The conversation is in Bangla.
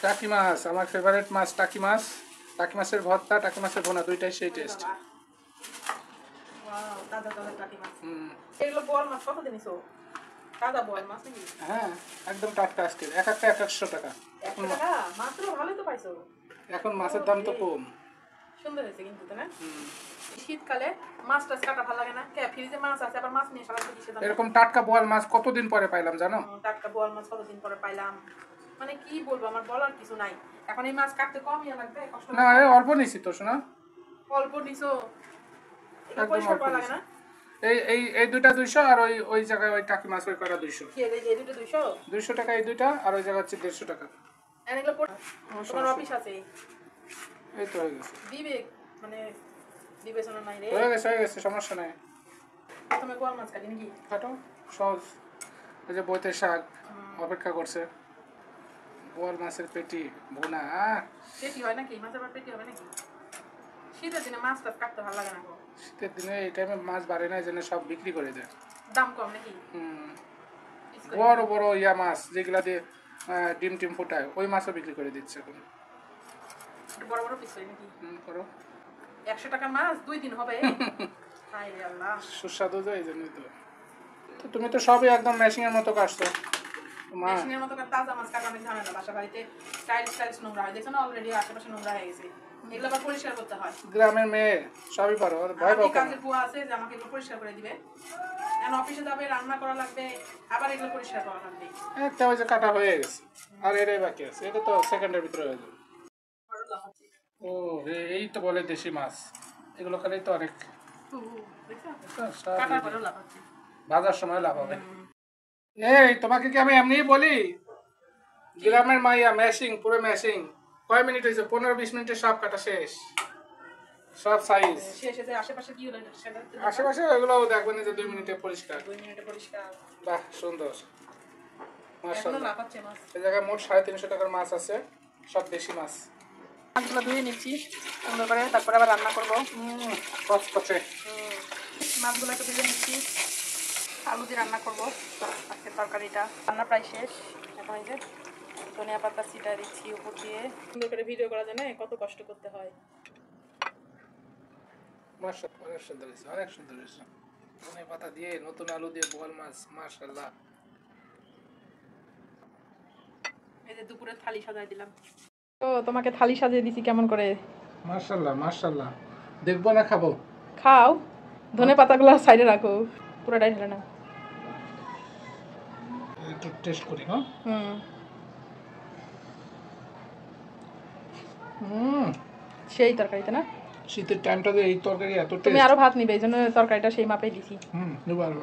টাকি মাছ আমার ফেভারিট মাছ। টাকি মাছ, টাকি মাছের ভর্তা, টাকি মাছের ভুনা দুইটাই সেই টেস্ট। হ্যাঁ একদম টাটকা আজকে, এক একটা 100 টাকা মাত্র। ভালোই তো পাইছো। এখন মাছের দাম তো কম। সুন্দর হয়েছে কিন্তু না? শীতকালে মাছ টাছ কাটা ভালো লাগে না? ফ্রিজে মাছ আছে, আবার মাছ নিয়ে সারা এরকম টাটকা বোয়াল মাছ কতদিন পরে পাইলাম জানো? টাটকা বোয়াল মাছ কতদিন পরে পাইলাম, মানে কি বলবো, আমার বলার কিছু নাই। এখন এই মাছ কাটতে কমই লাগবে, কষ্ট না অল্প নিছি তো শোনা। অল্প নিছো, এটা পরিষ্কার করা লাগে না? এই দুইটা 200 আর ওই জায়গায় ওই টাকি মাছ ওই করা 200। কি এই দুটো 200 টাকা এই দুইটা, আর ওই জায়গা হচ্ছে 150 টাকা। এগুলো তোমার অফিস আছে? এই তো হয়ে গেছে। বিবেক মানে বিবেচনা নাই রে। হয়ে গেছে সমস্যা নাই। তুমি কোয়াল মাছ কাটি নাকি? কাটো সহজ। ওই যে বইতে শাক অপেক্ষা করছে। বোয়াল মাছের পেটি ভুনা। পেটি হয় নাকি? মাছের পেটি হবে নাকি? শীতের দিনে মাছ টাছ কাটতে ভালো লাগে না? শীতের দিনে এই টাইমে মাছ বাড়ে না, এই জন্য সব বিক্রি করে দেয়। দাম কম নাকি? বড় বড় ইয়া মাছ যেগুলা দিয়ে ডিম টিম ফুটায়, ওই মাছও বিক্রি করে দিচ্ছে এখন। বড় বড় পিস হয় নাকি? করো 100 টাকা মাছ 2 দিন হবে। হায় রে আল্লাহ, সুস্বাদু তো এই জন্যই তো। তুমি তো সবই একদম মেশিং এর মতো কাটছো। মেশিং এর মতো তাজা মাছ কাটা অনেক ঝামেলা। বাসা বাড়িতে টাইলস নোংরা হয়, দেখছো না? অলরেডি আশেপাশে নোংরা হয়ে গেছে, এগুলো আবার পরিষ্কার করতে হয়। গ্রামের মেয়ে সবই পারো, ভয় পাও কেন? কাজের বুয়া আছে যে আমাকে এগুলো পরিষ্কার করে দিবে। এখন অফিসে যাবে, রান্না করা লাগবে, আবার এগুলো পরিষ্কার করা লাগবে। একটা ওই যে কাটা হয়ে গেছে, আর এটাই বাকি আছে। এটা তো সেকেন্ডের ভিতরে হয়ে যাবে। ও এই তো বলে দেশি মাছ, এগুলো খালি তো অনেক ভাজার সময় লাভ হবে। এই তোমাকে কি আমি এমনিই বলি? গ্রামের মাইয়া ম্যাশিং, পুরো ম্যাশিং। কয় মিনিট হয়েছে? 15-20 মিনিটে সব কাটা শেষ, সব সাইজ শেষ। আশেপাশে কি হলো? আশেপাশে ওগুলো দেখবেন যে 2 মিনিটে পরিষ্কার। 2 মিনিটে পরিষ্কার। বাহ সুন্দর, মাশাআল্লাহ। মাছ এই জায়গায় মোট 350 টাকার মাছ আছে, সব দেশি মাছ। মাছগুলো ধুয়ে নিচ্ছি সুন্দর করে, তারপরে আবার রান্না করবো। কচকচে মাছগুলো একটু ভেজে নিচ্ছি, আলু দিয়ে রান্না করবো আজকের তরকারিটা। রান্না প্রায় শেষ। এখন এই যে ধনিয়া পাতা ছিটা দিচ্ছি উপর দিয়ে। সুন্দর করে ভিডিও করার জন্য কত কষ্ট করতে হয়। মাশাআল্লাহ, অনেক সুন্দর হয়েছে, অনেক সুন্দর হয়েছে। ধনিয়া পাতা দিয়ে নতুন আলু দিয়ে বোয়াল মাছ, মাশাআল্লাহ। এই যে দুপুরে থালি সাজাই দিলাম। তো তোমাকে থালি সাজিয়ে দিছি কেমন করে? মাশাআল্লাহ মাশাআল্লাহ। দেখবো না খাবো? খাও, ধনে পাতাগুলো সাইডে রাখো, পুরোটাই ঢেলে না। একটু টেস্ট করি। হ্যাঁ সেই তরকারিতে না, শীতের টাইমটাতে এই তরকারি এত টেস্ট। তুমি আরো ভাত নিবে, এই জন্য তরকারিটা সেই মাপেই দিছি। নেবো আরো।